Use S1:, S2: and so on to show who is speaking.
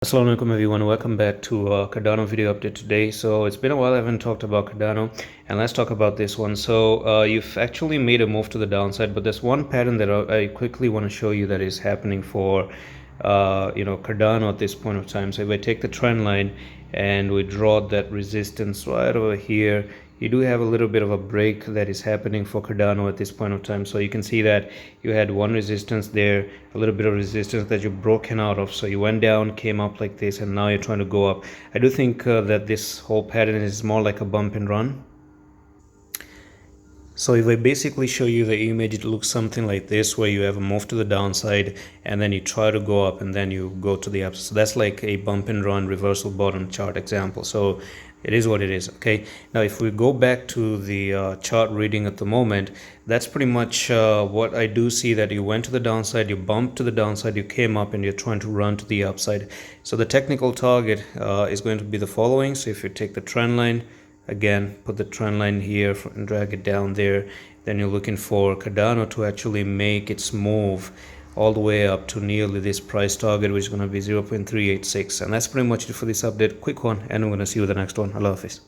S1: Assalamu alaikum everyone, welcome back to Cardano video update today. So it's been a while I haven't talked about Cardano, and let's talk about this one. So you've actually made a move to the downside, but there's one pattern that I quickly want to show you that is happening for Cardano at this point of time. So if I take the trend line and we draw that resistance right over here, you do have a little bit of a break that is happening for Cardano at this point of time. So you can see that you had one resistance there, a little bit of resistance that you've broken out of. So you went down, came up like this, and now you're trying to go up. I do think that this whole pattern is more like a bump and run. So if I basically show you the image, it looks something like this, where you have a move to the downside and then you try to go up and then you go to the upside. So that's like a bump and run reversal bottom chart example. So it is what it is. Okay, now if we go back to the chart reading at the moment, that's pretty much what I do see, that you went to the downside, you bumped to the downside, you came up, and you're trying to run to the upside. So the technical target is going to be the following. So if you take the trend line, again, put the trend line here and drag it down there, then you're looking for Cardano to actually make its move all the way up to nearly this price target, which is going to be 0.386. And that's pretty much it for this update. Quick one, and I'm going to see you with the next one. Allah Hafiz.